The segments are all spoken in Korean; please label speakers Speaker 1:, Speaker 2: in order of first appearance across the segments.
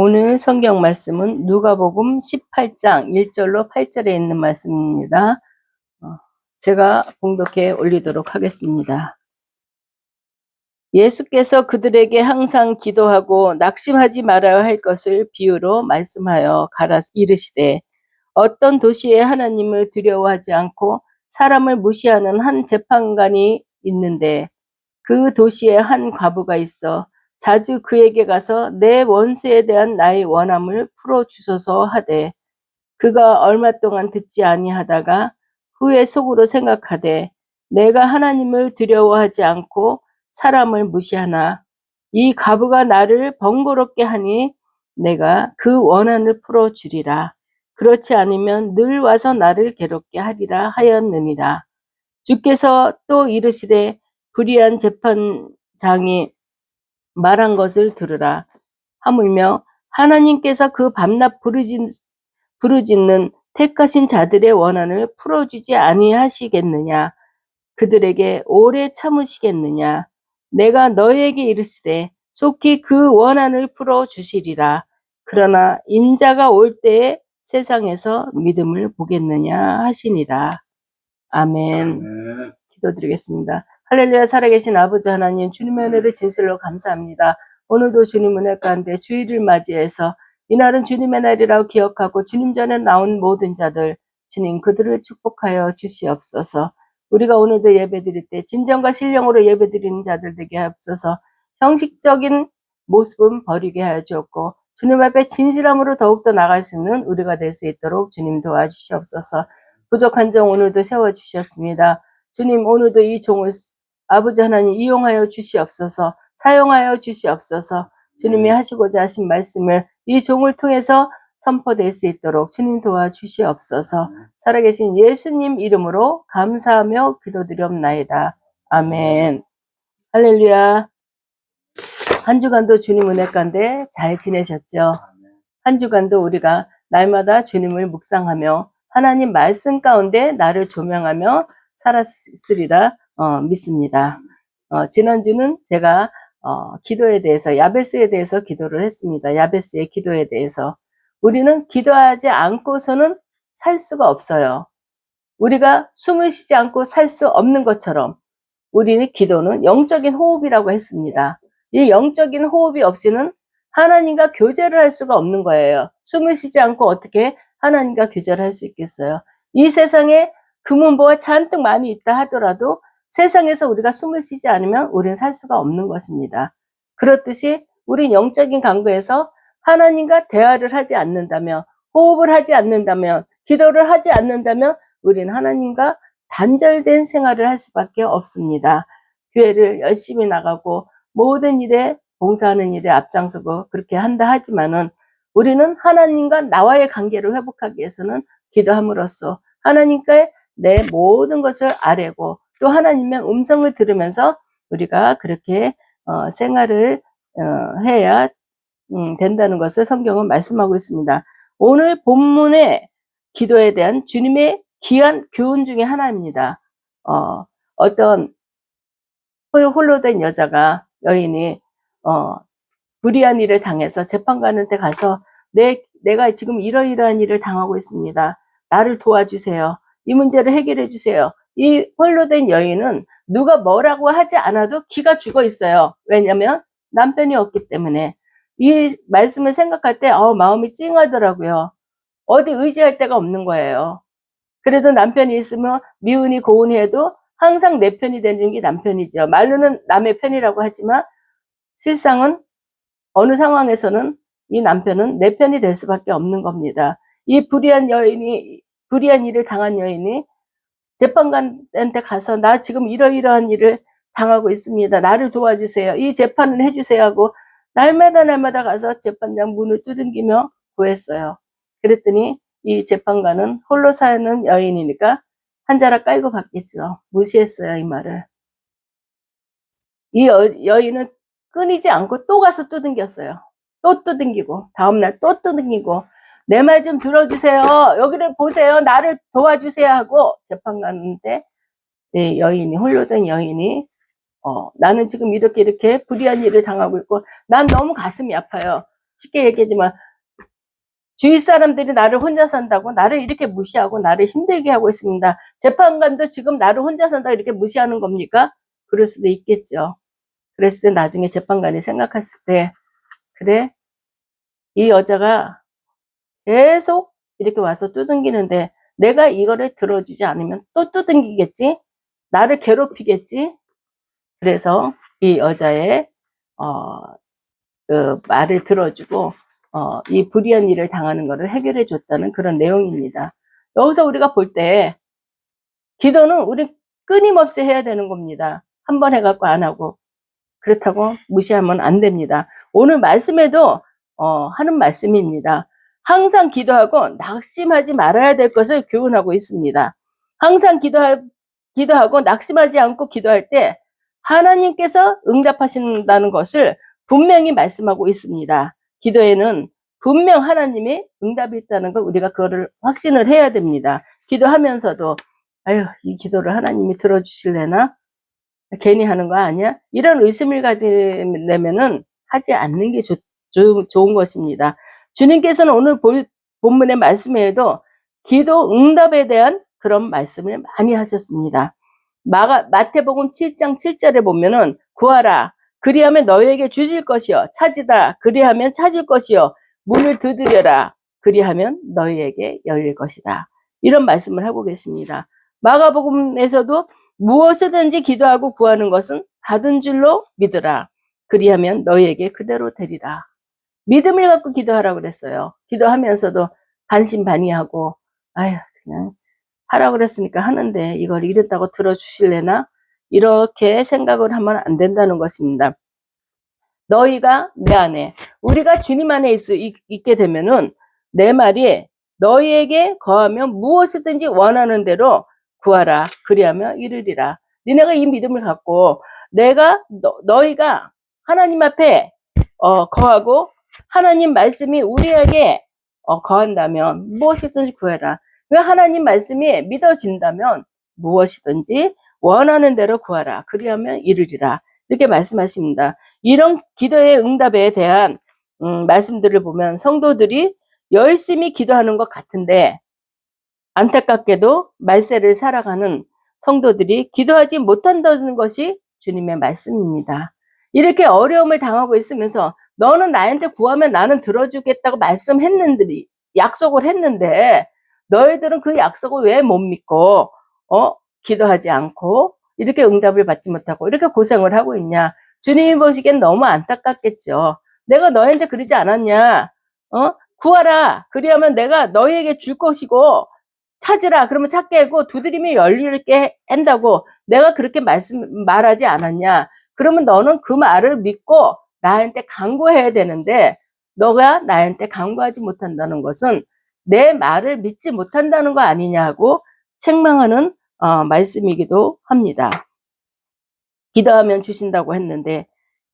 Speaker 1: 오늘 성경 말씀은 누가복음 18장 1절로 8절에 있는 말씀입니다. 제가 봉독해 올리도록 하겠습니다. 예수께서 그들에게 항상 기도하고 낙심하지 말아야 할 것을 비유로 말씀하여 이르시되, 어떤 도시에 하나님을 두려워하지 않고 사람을 무시하는 한 재판관이 있는데, 그 도시에 한 과부가 있어 자주 그에게 가서 내 원수에 대한 나의 원함을 풀어주소서 하되, 그가 얼마 동안 듣지 아니하다가 후에 속으로 생각하되, 내가 하나님을 두려워하지 않고 사람을 무시하나 이 과부가 나를 번거롭게 하니 내가 그 원한을 풀어주리라. 그렇지 않으면 늘 와서 나를 괴롭게 하리라 하였느니라. 주께서 또 이르시되, 불의한 재판장이 말한 것을 들으라. 하물며 하나님께서 그 밤낮 부르짖는 택하신 자들의 원한을 풀어주지 아니하시겠느냐? 그들에게 오래 참으시겠느냐? 내가 너희에게 이르시되 속히 그 원한을 풀어주시리라. 그러나 인자가 올 때에 세상에서 믿음을 보겠느냐 하시니라. 아멘. 기도드리겠습니다. 할렐루야. 살아계신 아버지 하나님, 주님의 은혜를 진실로 감사합니다. 오늘도 주님 은혜 가운데 주일을 맞이해서 이날은 주님의 날이라고 기억하고 주님 전에 나온 모든 자들, 주님 그들을 축복하여 주시옵소서. 우리가 오늘도 예배드릴 때 진정과 신령으로 예배드리는 자들 되게 하옵소서. 형식적인 모습은 버리게 하여 주옵고 주님 앞에 진실함으로 더욱더 나갈 수 있는 우리가 될 수 있도록 주님 도와주시옵소서. 부족한 점 오늘도 세워주셨습니다. 주님, 오늘도 이 종을 아버지 하나님 이용하여 주시옵소서. 사용하여 주시옵소서. 주님이 하시고자 하신 말씀을 이 종을 통해서 선포될 수 있도록 주님 도와주시옵소서. 살아계신 예수님 이름으로 감사하며 기도드리옵나이다. 아멘. 할렐루야. 한 주간도 주님 은혜 가운데 잘 지내셨죠? 한 주간도 우리가 날마다 주님을 묵상하며 하나님 말씀 가운데 나를 조명하며 살았으리라 믿습니다. 지난주는 제가 기도에 대해서, 야베스에 대해서 기도를 했습니다. 야베스의 기도에 대해서. 우리는 기도하지 않고서는 살 수가 없어요. 우리가 숨을 쉬지 않고 살 수 없는 것처럼 우리는 기도는 영적인 호흡이라고 했습니다. 이 영적인 호흡이 없이는 하나님과 교제를 할 수가 없는 거예요. 숨을 쉬지 않고 어떻게 하나님과 교제를 할 수 있겠어요? 이 세상에 금은보가 잔뜩 많이 있다 하더라도 세상에서 우리가 숨을 쉬지 않으면 우리는 살 수가 없는 것입니다. 그렇듯이 우린 영적인 강구에서 하나님과 대화를 하지 않는다면, 호흡을 하지 않는다면, 기도를 하지 않는다면 우리는 하나님과 단절된 생활을 할 수밖에 없습니다. 교회를 열심히 나가고 모든 일에 봉사하는 일에 앞장서고 그렇게 한다 하지만은 우리는 하나님과 나와의 관계를 회복하기 위해서는 기도함으로써 하나님께 내 모든 것을 아뢰고 또 하나님의 음성을 들으면서 우리가 그렇게 생활을 해야 된다는 것을 성경은 말씀하고 있습니다. 오늘 본문의 기도에 대한 주님의 귀한 교훈 중에 하나입니다. 어떤 홀로 된 여인이 불의한 일을 당해서 재판관한테 가서 내가 지금 이러이러한 일을 당하고 있습니다. 나를 도와주세요. 이 문제를 해결해 주세요. 이 홀로 된 여인은 누가 뭐라고 하지 않아도 기가 죽어 있어요. 왜냐하면 남편이 없기 때문에. 이 말씀을 생각할 때 마음이 찡하더라고요. 어디 의지할 데가 없는 거예요. 그래도 남편이 있으면 미운이 고운이 해도 항상 내 편이 되는 게 남편이죠. 말로는 남의 편이라고 하지만 실상은 어느 상황에서는 이 남편은 내 편이 될 수밖에 없는 겁니다. 이 불의한 일을 당한 여인이 재판관한테 가서 나 지금 이러이러한 일을 당하고 있습니다. 나를 도와주세요. 이 재판을 해주세요 하고 날마다 가서 재판장 문을 두들기며 구했어요. 그랬더니 이 재판관은 홀로 사는 여인이니까 한 자락 깔고 갔겠죠. 무시했어요, 이 말을. 이 여인은 끊이지 않고 또 가서 두들겼어요. 또 두들기고 다음날 또 두들기고 내 말 좀 들어주세요. 여기를 보세요. 나를 도와주세요 하고 재판관한테 홀로 된 여인이 나는 지금 이렇게 불의한 일을 당하고 있고 난 너무 가슴이 아파요. 쉽게 얘기하지만 주위 사람들이 나를 혼자 산다고 나를 이렇게 무시하고 나를 힘들게 하고 있습니다. 재판관도 지금 나를 혼자 산다고 이렇게 무시하는 겁니까? 그럴 수도 있겠죠. 그랬을 때 나중에 재판관이 생각했을 때 그래? 이 여자가 계속 이렇게 와서 두들기는데 내가 이거를 들어주지 않으면 또 두들기겠지? 나를 괴롭히겠지? 그래서 이 여자의 그 말을 들어주고 이 불의한 일을 당하는 것을 해결해 줬다는 그런 내용입니다. 여기서 우리가 볼 때 기도는 우리 끊임없이 해야 되는 겁니다. 한 번 해갖고 안 하고 그렇다고 무시하면 안 됩니다. 오늘 말씀에도 하는 말씀입니다. 항상 기도하고 낙심하지 말아야 될 것을 교훈하고 있습니다. 항상 기도하고 낙심하지 않고 기도할 때 하나님께서 응답하신다는 것을 분명히 말씀하고 있습니다. 기도에는 분명 하나님이 응답이 있다는 걸 우리가 그거를 확신을 해야 됩니다. 기도하면서도 아유, 이 기도를 하나님이 들어주실래나? 괜히 하는 거 아니야? 이런 의심을 가지려면은 하지 않는 게 좋은 것입니다. 주님께서는 오늘 본문의 말씀에도 기도 응답에 대한 그런 말씀을 많이 하셨습니다. 마태복음 7장 7절에 보면은 구하라 그리하면 너희에게 주실 것이요 찾으라 그리하면 찾을 것이요 문을 두드려라 그리하면 너희에게 열릴 것이다. 이런 말씀을 하고 계십니다. 마가복음에서도 무엇이든지 기도하고 구하는 것은 받은 줄로 믿으라. 그리하면 너희에게 그대로 되리라. 믿음을 갖고 기도하라고 그랬어요. 기도하면서도 반신반의하고 아휴 그냥 하라고 그랬으니까 하는데 이걸 이랬다고 들어주실래나? 이렇게 생각을 하면 안 된다는 것입니다. 너희가 내 안에 우리가 주님 안에 있게 되면은 내 말이 너희에게 거하면 무엇이든지 원하는 대로 구하라 그리하면 이르리라. 너네가 이 믿음을 갖고 내가 너희가 하나님 앞에 거하고 하나님 말씀이 우리에게 거한다면 무엇이든지 구해라. 하나님 말씀이 믿어진다면 무엇이든지 원하는 대로 구하라 그리하면 이르리라. 이렇게 말씀하십니다. 이런 기도의 응답에 대한 말씀들을 보면 성도들이 열심히 기도하는 것 같은데 안타깝게도 말세를 살아가는 성도들이 기도하지 못한다는 것이 주님의 말씀입니다. 이렇게 어려움을 당하고 있으면서 너는 나한테 구하면 나는 들어주겠다고 약속을 했는데 너희들은 그 약속을 왜 못 믿고 기도하지 않고 이렇게 응답을 받지 못하고 이렇게 고생을 하고 있냐. 주님이 보시기엔 너무 안타깝겠죠. 내가 너희한테 그러지 않았냐. 구하라. 그리하면 내가 너희에게 줄 것이고 찾으라. 그러면 찾게 하고 두드리면 열리게 한다고 내가 그렇게 말하지 않았냐. 그러면 너는 그 말을 믿고 나한테 간구해야 되는데 너가 나한테 간구하지 못한다는 것은 내 말을 믿지 못한다는 거 아니냐고 책망하는 말씀이기도 합니다. 기도하면 주신다고 했는데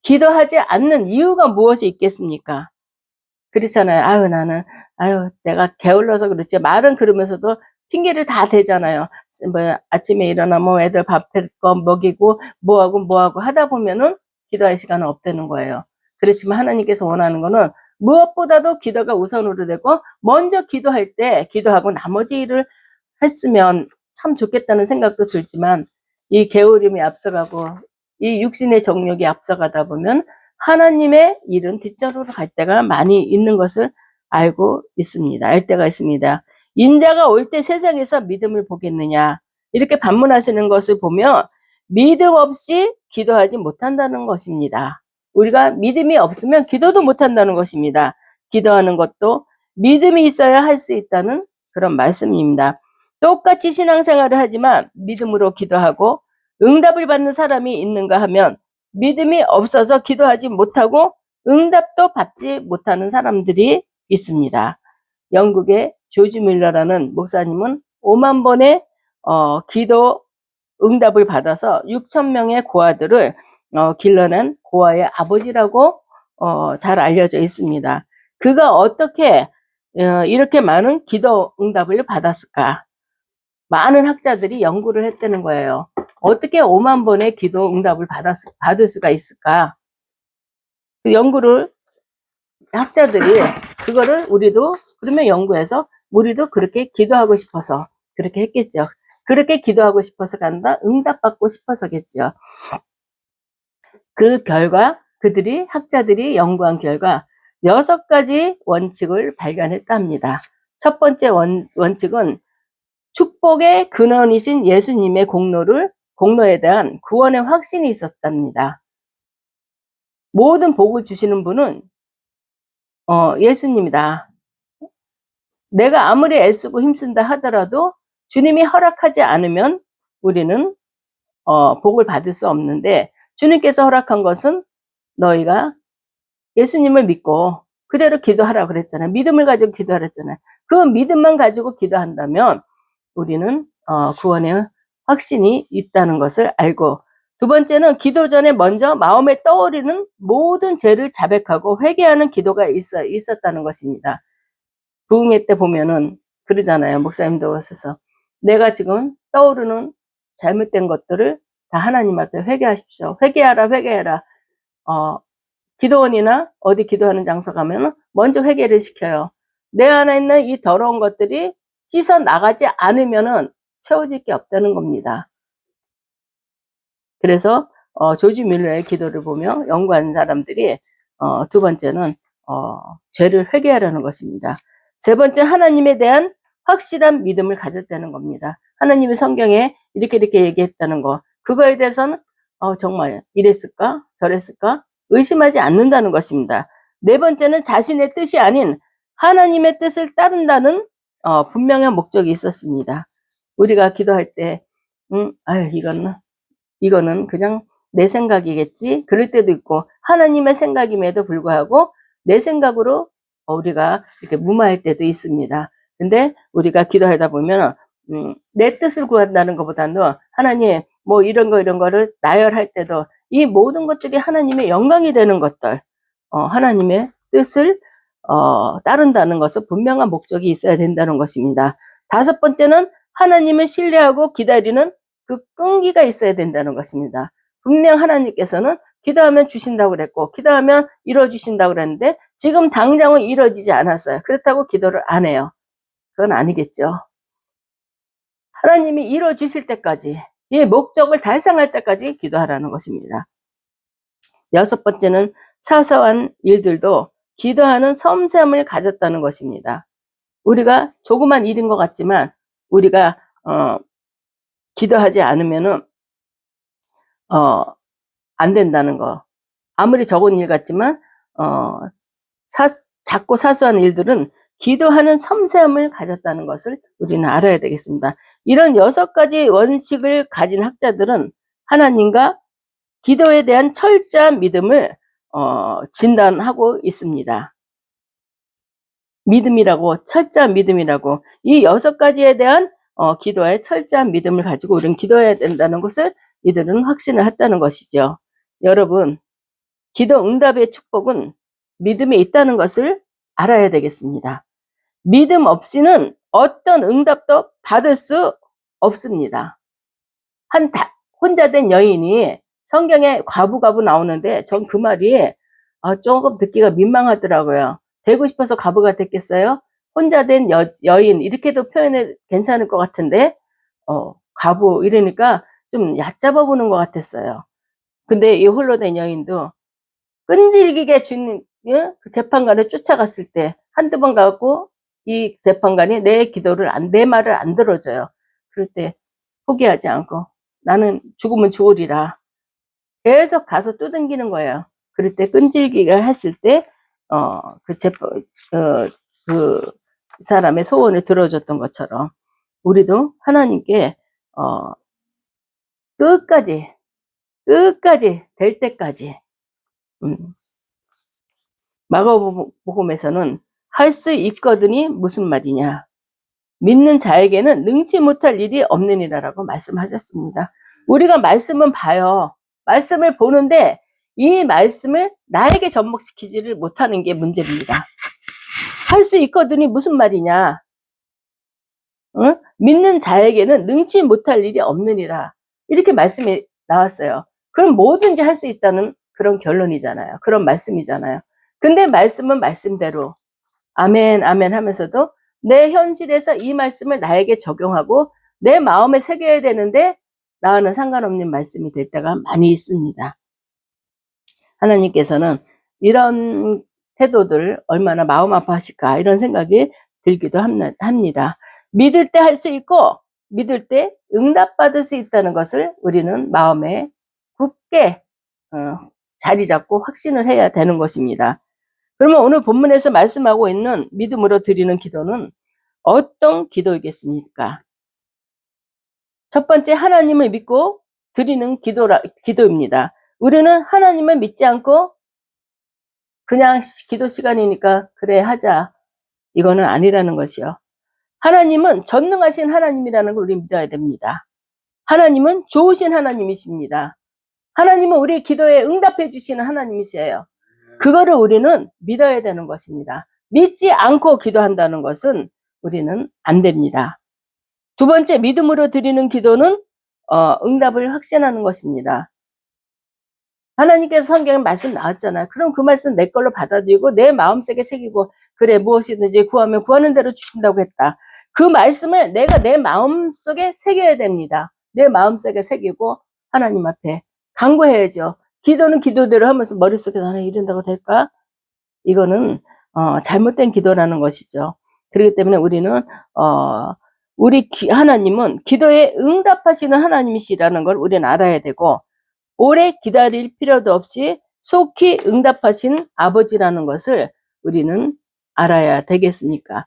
Speaker 1: 기도하지 않는 이유가 무엇이 있겠습니까? 그렇잖아요. 아유 내가 게을러서 그렇지. 말은 그러면서도 핑계를 다 대잖아요. 뭐 아침에 일어나면 애들 밥 먹이고 뭐하고 하다 보면은 기도할 시간은 없다는 거예요. 그렇지만 하나님께서 원하는 거는 무엇보다도 기도가 우선으로 되고 먼저 기도할 때 기도하고 나머지 일을 했으면 참 좋겠다는 생각도 들지만 이 게으름이 앞서가고 이 육신의 정욕이 앞서가다 보면 하나님의 일은 뒷전으로 갈 때가 많이 있는 것을 알 때가 있습니다. 인자가 올 때 세상에서 믿음을 보겠느냐 이렇게 반문하시는 것을 보며 믿음 없이 기도하지 못한다는 것입니다. 우리가 믿음이 없으면 기도도 못한다는 것입니다. 기도하는 것도 믿음이 있어야 할 수 있다는 그런 말씀입니다. 똑같이 신앙생활을 하지만 믿음으로 기도하고 응답을 받는 사람이 있는가 하면 믿음이 없어서 기도하지 못하고 응답도 받지 못하는 사람들이 있습니다. 영국의 조지 밀러라는 목사님은 5만 번의 기도 응답을 받아서 6천 명의 고아들을 길러낸 고아의 아버지라고 잘 알려져 있습니다. 그가 어떻게 이렇게 많은 기도 응답을 받았을까? 많은 학자들이 연구를 했다는 거예요. 어떻게 5만 번의 기도 응답을 받을 수가 있을까? 그 연구를 학자들이 그거를 우리도 그러면 연구해서 우리도 그렇게 기도하고 싶어서 그렇게 했겠죠. 그렇게 기도하고 싶어서 간다. 응답받고 싶어서겠죠. 그 결과 그들이 학자들이 연구한 결과 6가지 원칙을 발견했다 합니다. 첫 번째 원칙은 축복의 근원이신 예수님의 공로에 대한 구원의 확신이 있었답니다. 모든 복을 주시는 분은 예수님이다. 내가 아무리 애쓰고 힘쓴다 하더라도 주님이 허락하지 않으면 우리는 복을 받을 수 없는데, 주님께서 허락한 것은 너희가 예수님을 믿고 그대로 기도하라고 그랬잖아요. 믿음을 가지고 기도하라 했잖아요. 그 믿음만 가지고 기도한다면 우리는 구원의 확신이 있다는 것을 알고, 두 번째는 기도 전에 먼저 마음에 떠오르는 모든 죄를 자백하고 회개하는 기도가 있었다는 것입니다. 부흥회 때 보면은 그러잖아요. 목사님도 오셔서 내가 지금 떠오르는 잘못된 것들을 다 하나님 앞에 회개하십시오. 회개하라. 기도원이나 어디 기도하는 장소 가면은 먼저 회개를 시켜요. 내 안에 있는 이 더러운 것들이 씻어 나가지 않으면은 채워질 게 없다는 겁니다. 그래서 조지 밀러의 기도를 보며 연구한 사람들이 두 번째는 죄를 회개하라는 것입니다. 세 번째, 하나님에 대한 확실한 믿음을 가졌다는 겁니다. 하나님이 성경에 이렇게 얘기했다는 거, 그거에 대해서는 정말 이랬을까 저랬을까 의심하지 않는다는 것입니다. 네 번째는 자신의 뜻이 아닌 하나님의 뜻을 따른다는 분명한 목적이 있었습니다. 우리가 기도할 때 이거는 그냥 내 생각이겠지 그럴 때도 있고, 하나님의 생각임에도 불구하고 내 생각으로 우리가 이렇게 무마할 때도 있습니다. 근데 우리가 기도하다 보면 내 뜻을 구한다는 것보다는 하나님 뭐 이런 거를 나열할 때도 이 모든 것들이 하나님의 영광이 되는 것들, 하나님의 뜻을 따른다는 것은 분명한 목적이 있어야 된다는 것입니다. 다섯 번째는 하나님을 신뢰하고 기다리는 그 끈기가 있어야 된다는 것입니다. 분명 하나님께서는 기도하면 주신다고 그랬고 기도하면 이루어주신다고 그랬는데 지금 당장은 이루어지지 않았어요. 그렇다고 기도를 안 해요. 그건 아니겠죠. 하나님이 이루어주실 때까지, 이 목적을 달성할 때까지 기도하라는 것입니다. 여섯 번째는 사소한 일들도 기도하는 섬세함을 가졌다는 것입니다. 우리가 조그만 일인 것 같지만 우리가 기도하지 않으면은 안 된다는 거. 아무리 적은 일 같지만 작고 사소한 일들은 기도하는 섬세함을 가졌다는 것을 우리는 알아야 되겠습니다. 이런 6가지 원칙을 가진 학자들은 하나님과 기도에 대한 철저한 믿음을 진단하고 있습니다. 믿음이라고, 철저한 믿음이라고, 이 6가지에 대한 기도의 철저한 믿음을 가지고 우리는 기도해야 된다는 것을 이들은 확신을 했다는 것이죠. 여러분, 기도 응답의 축복은 믿음에 있다는 것을 알아야 되겠습니다. 믿음 없이는 어떤 응답도 받을 수 없습니다. 혼자 된 여인이 성경에 과부 나오는데 전 그 말이 조금 듣기가 민망하더라고요. 되고 싶어서 과부가 됐겠어요? 혼자 된 여인 이렇게도 표현이 괜찮을 것 같은데 과부 이러니까 좀 얕잡아 보는 것 같았어요. 근데 이 홀로 된 여인도 끈질기게 그 재판관을 쫓아갔을 때 한두 번 가고 이 재판관이 내 말을 안 들어줘요. 그럴 때 포기하지 않고 나는 죽으면 죽으리라 계속 가서 두들기는 거예요. 그럴 때 끈질기게 했을 때 그 사람의 소원을 들어줬던 것처럼 우리도 하나님께 끝까지 될 때까지 마가복음에서는 할 수 있거든이 무슨 말이냐, 믿는 자에게는 능치 못할 일이 없느니라라고 말씀하셨습니다. 우리가 말씀은 봐요. 말씀을 보는데 이 말씀을 나에게 접목시키지를 못하는 게 문제입니다. 할 수 있거든이 무슨 말이냐, 믿는 자에게는 능치 못할 일이 없느니라 이렇게 말씀이 나왔어요. 그럼 뭐든지 할 수 있다는 그런 결론이잖아요. 그런 말씀이잖아요. 근데 말씀은 말씀대로 아멘 아멘 하면서도 내 현실에서 이 말씀을 나에게 적용하고 내 마음에 새겨야 되는데 나와는 상관없는 말씀이 될 때가 많이 있습니다. 하나님께서는 이런 태도들 얼마나 마음 아파하실까 이런 생각이 들기도 합니다. 믿을 때 할 수 있고 믿을 때 응답받을 수 있다는 것을 우리는 마음에 굳게 자리 잡고 확신을 해야 되는 것입니다. 그러면 오늘 본문에서 말씀하고 있는 믿음으로 드리는 기도는 어떤 기도이겠습니까? 첫 번째 하나님을 믿고 드리는 기도입니다. 우리는 하나님을 믿지 않고 그냥 기도 시간이니까 그래 하자. 이거는 아니라는 것이요. 하나님은 전능하신 하나님이라는 걸 우리 믿어야 됩니다. 하나님은 좋으신 하나님이십니다. 하나님은 우리 기도에 응답해 주시는 하나님이세요. 그거를 우리는 믿어야 되는 것입니다. 믿지 않고 기도한다는 것은 우리는 안 됩니다. 두 번째, 믿음으로 드리는 기도는 응답을 확신하는 것입니다. 하나님께서 성경에 말씀 나왔잖아요. 그럼 그 말씀 내 걸로 받아들이고 내 마음속에 새기고 그래 무엇이든지 구하면 구하는 대로 주신다고 했다. 그 말씀을 내가 내 마음속에 새겨야 됩니다. 내 마음속에 새기고 하나님 앞에 간구해야죠. 기도는 기도대로 하면서 머릿속에서 하나 이런다고 될까? 이거는 잘못된 기도라는 것이죠. 그렇기 때문에 우리는 하나님은 기도에 응답하시는 하나님이시라는 걸 우리는 알아야 되고 오래 기다릴 필요도 없이 속히 응답하신 아버지라는 것을 우리는 알아야 되겠습니다.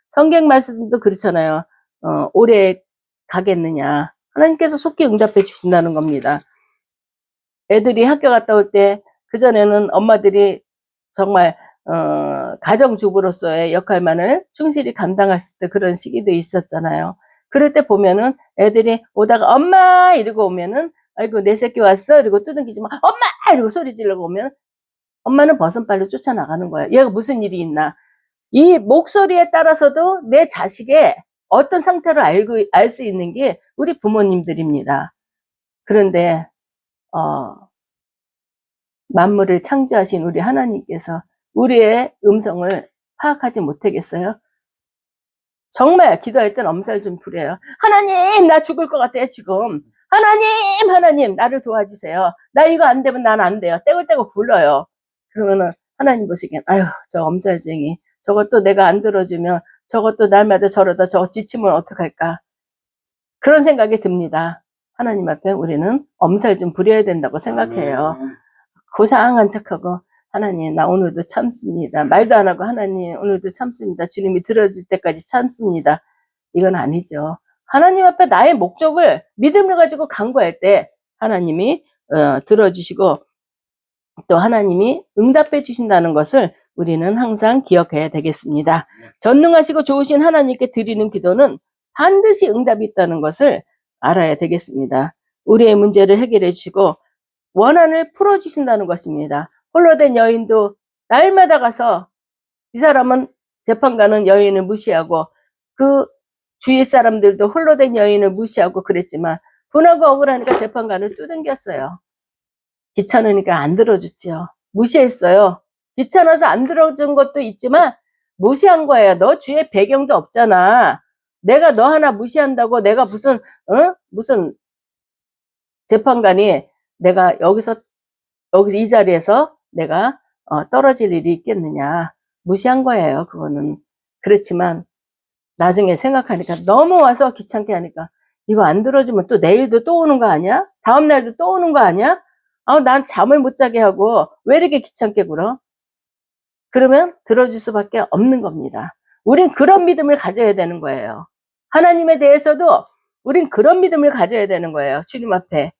Speaker 1: 성경 말씀도 그렇잖아요. 오래 가겠느냐. 하나님께서 속히 응답해 주신다는 겁니다. 애들이 학교 갔다 올 때 그전에는 엄마들이 정말 가정주부로서의 역할만을 충실히 감당했을 때 그런 시기도 있었잖아요. 그럴 때 보면은 애들이 오다가 엄마 이러고 오면은 아이고 내 새끼 왔어 이러고 두둥기지 마 엄마 이러고 소리 지르고 오면 엄마는 버선발로 쫓아나가는 거예요. 얘가 무슨 일이 있나. 이 목소리에 따라서도 내 자식의 어떤 상태를 알 수 있는 게 우리 부모님들입니다. 그런데 만물을 창조하신 우리 하나님께서 우리의 음성을 파악하지 못하겠어요? 정말 기도할 땐 엄살 좀 부려요. 하나님 나 죽을 것 같아요 지금. 하나님 나를 도와주세요. 나 이거 안 되면 난 안 돼요. 떼굴떼굴 굴러요. 그러면은 하나님 보시기엔 아유 저 엄살쟁이 저것도 내가 안 들어주면 저것도 날마다 저러다 저거 지치면 어떡할까. 그런 생각이 듭니다. 하나님 앞에 우리는 엄살 좀 부려야 된다고 생각해요. 고상한 척하고 하나님 나 오늘도 참습니다. 말도 안 하고 하나님 오늘도 참습니다. 주님이 들어줄 때까지 참습니다. 이건 아니죠. 하나님 앞에 나의 목적을 믿음을 가지고 간구할 때 하나님이 들어주시고 또 하나님이 응답해 주신다는 것을 우리는 항상 기억해야 되겠습니다. 전능하시고 좋으신 하나님께 드리는 기도는 반드시 응답이 있다는 것을 알아야 되겠습니다. 우리의 문제를 해결해 주시고 원한을 풀어주신다는 것입니다. 홀로 된 여인도 날마다 가서 이 사람은 재판관은 여인을 무시하고 그 주위 사람들도 홀로 된 여인을 무시하고 그랬지만 분하고 억울하니까 재판관을 두들겼어요. 귀찮으니까 안 들어줬지요. 무시했어요. 귀찮아서 안 들어준 것도 있지만 무시한 거예요. 너 주위에 배경도 없잖아. 내가 너 하나 무시한다고 내가 무슨 재판관이 내가 여기서 이 자리에서 내가 떨어질 일이 있겠느냐. 무시한 거예요. 그거는. 그렇지만 나중에 생각하니까 너무 와서 귀찮게 하니까 이거 안 들어주면 또 내일도 또 오는 거 아니야? 다음 날도 또 오는 거 아니야? 난 잠을 못 자게 하고 왜 이렇게 귀찮게 굴어? 그러면 들어줄 수밖에 없는 겁니다. 우린 그런 믿음을 가져야 되는 거예요. 하나님에 대해서도 우린 그런 믿음을 가져야 되는 거예요. 주님 앞에.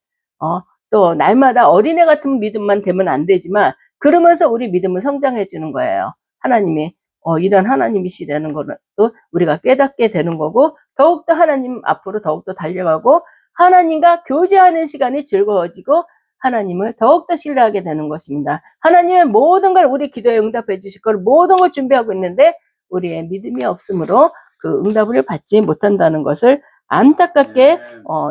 Speaker 1: 또 날마다 어린애 같은 믿음만 되면 안 되지만 그러면서 우리 믿음을 성장해 주는 거예요. 하나님이 이런 하나님이시라는 거는 또 우리가 깨닫게 되는 거고 더욱더 하나님 앞으로 더욱더 달려가고 하나님과 교제하는 시간이 즐거워지고 하나님을 더욱더 신뢰하게 되는 것입니다. 하나님은 모든 걸 우리 기도에 응답해 주실 걸 모든 걸 준비하고 있는데 우리의 믿음이 없으므로 그 응답을 받지 못한다는 것을 안타깝게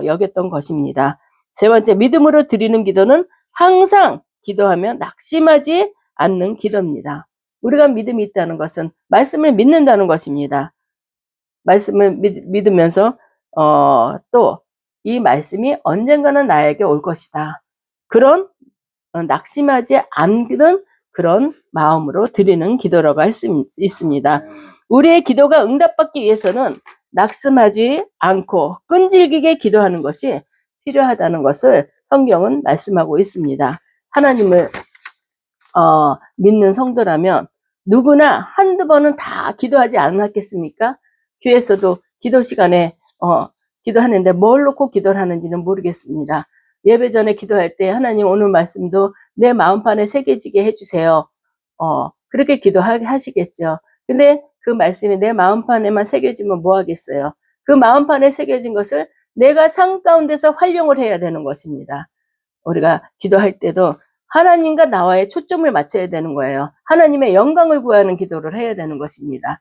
Speaker 1: 여겼던 것입니다. 세 번째, 믿음으로 드리는 기도는 항상 기도하며 낙심하지 않는 기도입니다. 우리가 믿음이 있다는 것은 말씀을 믿는다는 것입니다. 말씀을 믿으면서 또 이 말씀이 언젠가는 나에게 올 것이다. 그런 낙심하지 않는 그런 마음으로 드리는 기도라고 할 수 있습니다. 우리의 기도가 응답받기 위해서는 낙심하지 않고 끈질기게 기도하는 것이 필요하다는 것을 성경은 말씀하고 있습니다. 하나님을 믿는 성도라면 누구나 한두 번은 다 기도하지 않았겠습니까? 교회에서도 기도 시간에 기도하는데 뭘 놓고 기도를 하는지는 모르겠습니다. 예배 전에 기도할 때 하나님 오늘 말씀도 내 마음판에 새겨지게 해주세요. 그렇게 기도하시겠죠. 근데 그 말씀이 내 마음판에만 새겨지면 뭐 하겠어요? 그 마음판에 새겨진 것을 내가 삶 가운데서 활용을 해야 되는 것입니다. 우리가 기도할 때도 하나님과 나와의 초점을 맞춰야 되는 거예요. 하나님의 영광을 구하는 기도를 해야 되는 것입니다.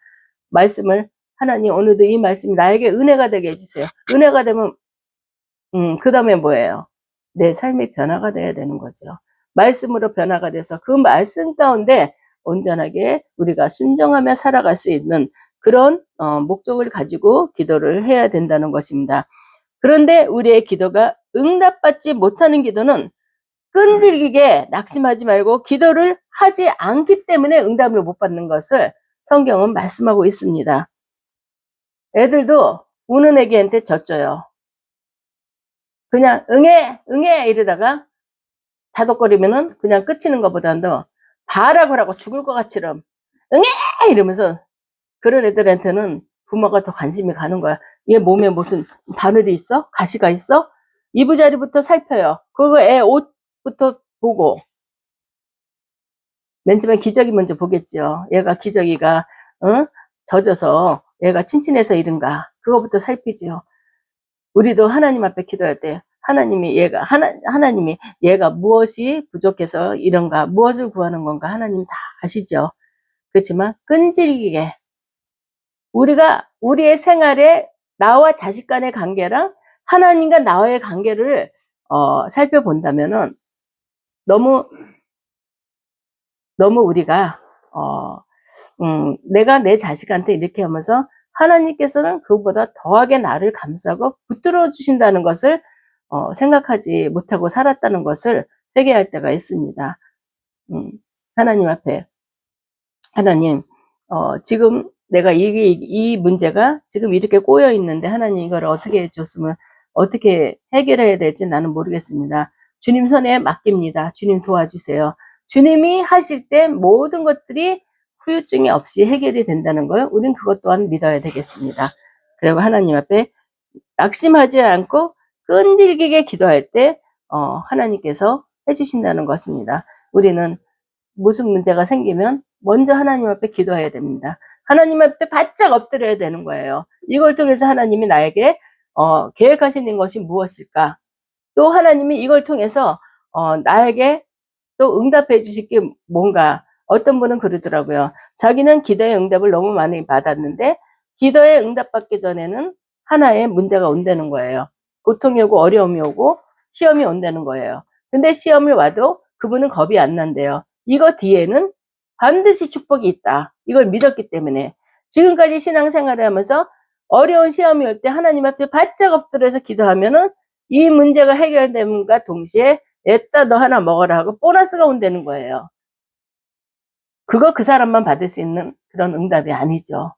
Speaker 1: 말씀을 하나님 오늘도 이 말씀이 나에게 은혜가 되게 해주세요. 은혜가 되면 그 다음에 뭐예요? 내 삶의 변화가 돼야 되는 거죠. 말씀으로 변화가 돼서 그 말씀 가운데 온전하게 우리가 순종하며 살아갈 수 있는 그런 목적을 가지고 기도를 해야 된다는 것입니다. 그런데 우리의 기도가 응답받지 못하는 기도는 끈질기게 낙심하지 말고 기도를 하지 않기 때문에 응답을 못 받는 것을 성경은 말씀하고 있습니다. 애들도 우는 애기한테 젖줘요. 그냥 응애 이러다가 다독거리면은 그냥 끝이는 것보다도 바라고 하고 죽을 것 같이럼 응애 이러면서 그런 애들한테는 부모가 더 관심이 가는 거야. 얘 몸에 무슨 바늘이 있어? 가시가 있어? 이부자리부터 살펴요. 그리고 애 옷부터 보고 맨 처음에 기저귀 먼저 보겠죠. 얘가 기저귀가 젖어서 얘가 친친해서 이른가 그거부터 살피죠. 우리도 하나님 앞에 기도할 때 하나님이 얘가 무엇이 부족해서 이런가 무엇을 구하는 건가 하나님 다 아시죠. 그렇지만 끈질기게 우리가 우리의 생활에 나와 자식 간의 관계랑 하나님과 나와의 관계를 살펴본다면은 너무 우리가 내가 내 자식한테 이렇게 하면서 하나님께서는 그보다 더하게 나를 감싸고 붙들어 주신다는 것을 생각하지 못하고 살았다는 것을 회개할 때가 있습니다. 하나님 앞에 하나님 지금 내가 이 문제가 지금 이렇게 꼬여 있는데 하나님 이걸 어떻게 해줬으면 어떻게 해결해야 될지 나는 모르겠습니다. 주님 손에 맡깁니다. 주님 도와주세요. 주님이 하실 때 모든 것들이 후유증이 없이 해결이 된다는 걸 우린 그것 또한 믿어야 되겠습니다. 그리고 하나님 앞에 낙심하지 않고 끈질기게 기도할 때 하나님께서 해주신다는 것입니다. 우리는 무슨 문제가 생기면 먼저 하나님 앞에 기도해야 됩니다. 하나님 앞에 바짝 엎드려야 되는 거예요. 이걸 통해서 하나님이 나에게 계획하시는 것이 무엇일까? 또 하나님이 이걸 통해서 나에게 또 응답해 주실 게 뭔가 어떤 분은 그러더라고요. 자기는 기도의 응답을 너무 많이 받았는데 기도의 응답받기 전에는 하나의 문제가 온다는 거예요. 고통이 오고 어려움이 오고 시험이 온다는 거예요. 근데 시험이 와도 그분은 겁이 안 난대요. 이거 뒤에는 반드시 축복이 있다. 이걸 믿었기 때문에 지금까지 신앙생활을 하면서 어려운 시험이 올 때 하나님 앞에 바짝 엎드려서 기도하면은 이 문제가 해결됨과 동시에 애따 너 하나 먹어라 하고 보너스가 온다는 거예요. 그거 그 사람만 받을 수 있는 그런 응답이 아니죠.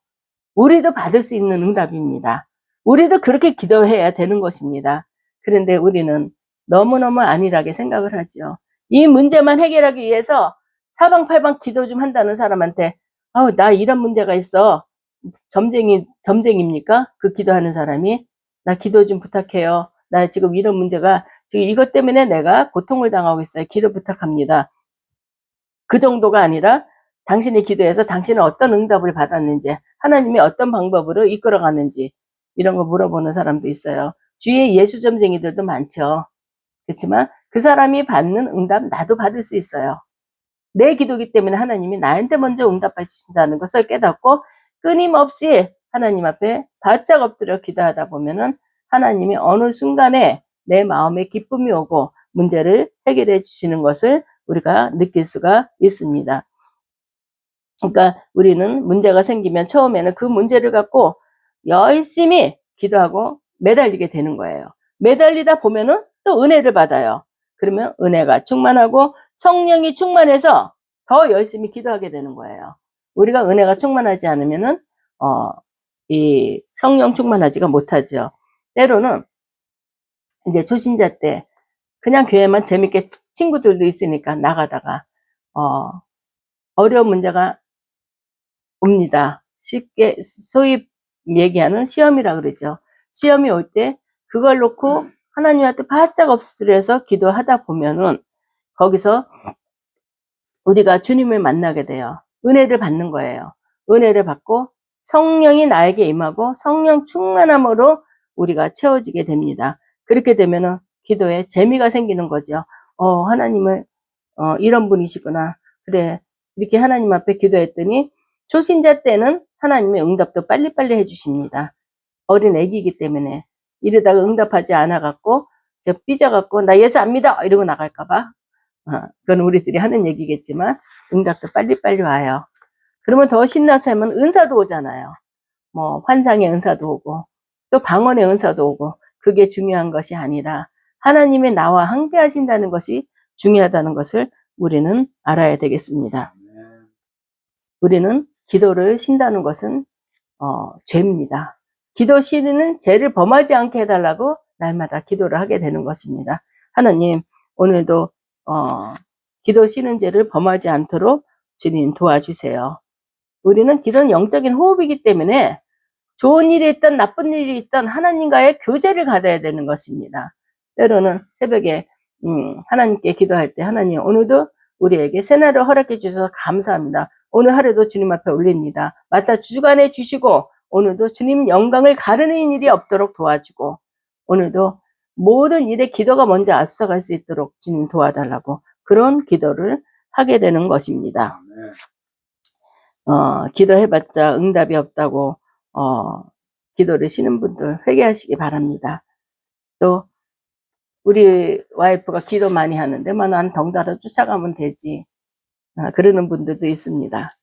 Speaker 1: 우리도 받을 수 있는 응답입니다. 우리도 그렇게 기도해야 되는 것입니다. 그런데 우리는 너무너무 안일하게 생각을 하죠. 이 문제만 해결하기 위해서 사방팔방 기도 좀 한다는 사람한테 나 이런 문제가 있어. 점쟁입니까? 그 기도하는 사람이 나 기도 좀 부탁해요. 나 지금 이런 문제가 지금 이것 때문에 내가 고통을 당하고 있어요. 기도 부탁합니다. 그 정도가 아니라 당신이 기도해서 당신은 어떤 응답을 받았는지 하나님이 어떤 방법으로 이끌어가는지 이런 거 물어보는 사람도 있어요. 주위에 예수점쟁이들도 많죠. 그렇지만 그 사람이 받는 응답 나도 받을 수 있어요. 내 기도기 때문에 하나님이 나한테 먼저 응답해 주신다는 것을 깨닫고 끊임없이 하나님 앞에 바짝 엎드려 기도하다 보면은 하나님이 어느 순간에 내 마음에 기쁨이 오고 문제를 해결해 주시는 것을 우리가 느낄 수가 있습니다. 그러니까 우리는 문제가 생기면 처음에는 그 문제를 갖고 열심히 기도하고 매달리게 되는 거예요. 매달리다 보면은 또 은혜를 받아요. 그러면 은혜가 충만하고 성령이 충만해서 더 열심히 기도하게 되는 거예요. 우리가 은혜가 충만하지 않으면은 이 성령 충만하지가 못하죠. 때로는 이제 초신자 때 그냥 교회만 재밌게 친구들도 있으니까 나가다가 어려운 문제가 옵니다. 쉽게 소위 얘기하는 시험이라 그러죠. 시험이 올 때 그걸 놓고 하나님한테 바짝 엎드려서 기도하다 보면은 거기서 우리가 주님을 만나게 돼요. 은혜를 받는 거예요. 은혜를 받고 성령이 나에게 임하고 성령 충만함으로 우리가 채워지게 됩니다. 그렇게 되면은 기도에 재미가 생기는 거죠. 하나님은 이런 분이시구나. 그래, 이렇게 하나님 앞에 기도했더니 초신자 때는 하나님의 응답도 빨리빨리 해주십니다. 어린 애기이기 때문에 이러다가 응답하지 않아갖고 삐져갖고 나 예수 안 믿어 이러고 나갈까봐 그건 우리들이 하는 얘기겠지만 응답도 빨리빨리 와요. 그러면 더 신나서 하면 은사도 오잖아요. 뭐 환상의 은사도 오고 또 방언의 은사도 오고 그게 중요한 것이 아니라 하나님의 나와 함께 하신다는 것이 중요하다는 것을 우리는 알아야 되겠습니다. 우리는 기도를 쉰다는 것은 죄입니다. 기도 쉬는 죄를 범하지 않게 해달라고 날마다 기도를 하게 되는 것입니다. 하나님 오늘도 기도 쉬는 죄를 범하지 않도록 주님 도와주세요. 우리는 기도는 영적인 호흡이기 때문에 좋은 일이 있든 나쁜 일이 있든 하나님과의 교제를 가져야 되는 것입니다. 때로는 새벽에 하나님께 기도할 때 하나님 오늘도 우리에게 새날을 허락해 주셔서 감사합니다. 오늘 하루도 주님 앞에 올립니다. 마다 주간에 주시고 오늘도 주님 영광을 가르는 일이 없도록 도와주고 오늘도 모든 일에 기도가 먼저 앞서갈 수 있도록 주님 도와달라고 그런 기도를 하게 되는 것입니다. 기도해봤자 응답이 없다고 기도를 쉬는 분들 회개하시기 바랍니다. 또 우리 와이프가 기도 많이 하는데 난 덩달아 쫓아가면 되지 그러는 분들도 있습니다.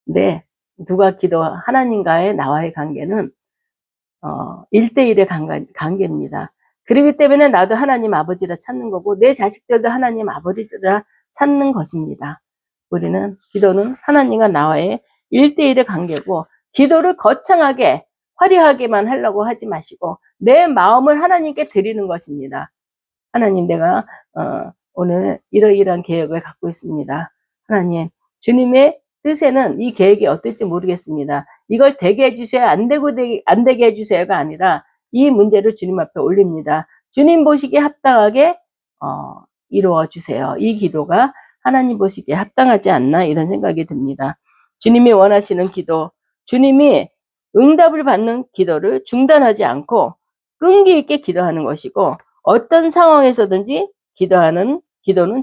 Speaker 1: 근데 누가 하나님과의 나와의 관계는 1대1의 관계입니다. 그렇기 때문에 나도 하나님 아버지라 찾는 거고 내 자식들도 하나님 아버지라 찾는 것입니다. 우리는 기도는 하나님과 나와의 1대1의 관계고 기도를 거창하게 화려하게만 하려고 하지 마시고 내 마음을 하나님께 드리는 것입니다. 하나님 내가 오늘 이러이러한 계획을 갖고 있습니다. 하나님 주님의 뜻에는 이 계획이 어떨지 모르겠습니다. 이걸 되게 해주세요. 안 되게 해주세요가 아니라 이 문제를 주님 앞에 올립니다. 주님 보시기에 합당하게 이루어 주세요. 이 기도가 하나님 보시기에 합당하지 않나 이런 생각이 듭니다. 주님이 원하시는 기도, 주님이 응답을 받는 기도를 중단하지 않고 끈기 있게 기도하는 것이고 어떤 상황에서든지 기도는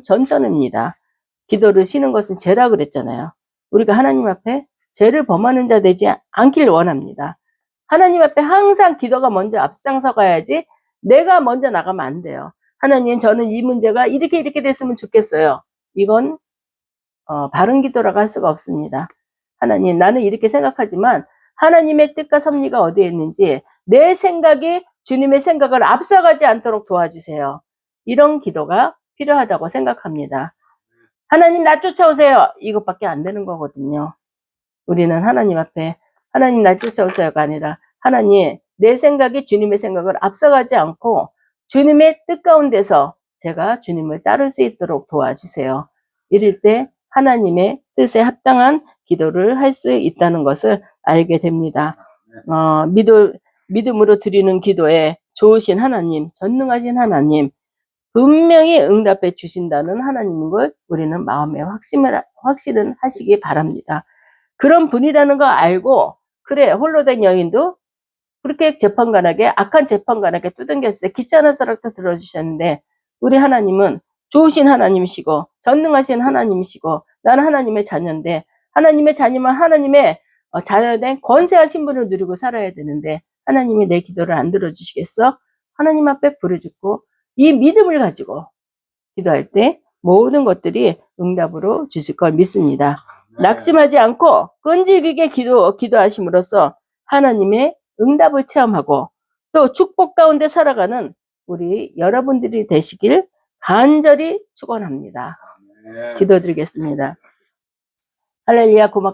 Speaker 1: 전천후입니다. 기도를 쉬는 것은 죄라 그랬잖아요. 우리가 하나님 앞에 죄를 범하는 자 되지 않길 원합니다. 하나님 앞에 항상 기도가 먼저 앞장서 가야지 내가 먼저 나가면 안 돼요. 하나님 저는 이 문제가 이렇게 됐으면 좋겠어요. 이건 바른 기도라고 할 수가 없습니다. 하나님 나는 이렇게 생각하지만 하나님의 뜻과 섭리가 어디에 있는지 내 생각이 주님의 생각을 앞서가지 않도록 도와주세요. 이런 기도가 필요하다고 생각합니다. 하나님 나 쫓아오세요. 이것밖에 안 되는 거거든요. 우리는 하나님 앞에 하나님 나 쫓아오세요가 아니라 하나님 내 생각이 주님의 생각을 앞서가지 않고 주님의 뜻 가운데서 제가 주님을 따를 수 있도록 도와주세요. 이럴 때 하나님의 뜻에 합당한 기도를 할 수 있다는 것을 알게 됩니다. 믿음으로 드리는 기도에 좋으신 하나님, 전능하신 하나님, 분명히 응답해 주신다는 하나님인 걸 우리는 마음에 확신을 하시기 바랍니다. 그런 분이라는 거 알고 그래 홀로 된 여인도 그렇게 재판관에게 악한 재판관에게 두들겼을 때 귀찮은 서락도 들어주셨는데 우리 하나님은 좋으신 하나님이시고 전능하신 하나님이시고 나는 하나님의 자녀인데 하나님의 자녀면 하나님의 자녀된 권세와 신분을 누리고 살아야 되는데 하나님이 내 기도를 안 들어주시겠어? 하나님 앞에 부르짖고 이 믿음을 가지고 기도할 때 모든 것들이 응답으로 주실 걸 믿습니다. 낙심하지 않고 끈질기게 기도하심으로써 하나님의 응답을 체험하고 또 축복 가운데 살아가는 우리 여러분들이 되시길 간절히 축원합니다. 기도드리겠습니다. 할렐루야. 고맙습니다.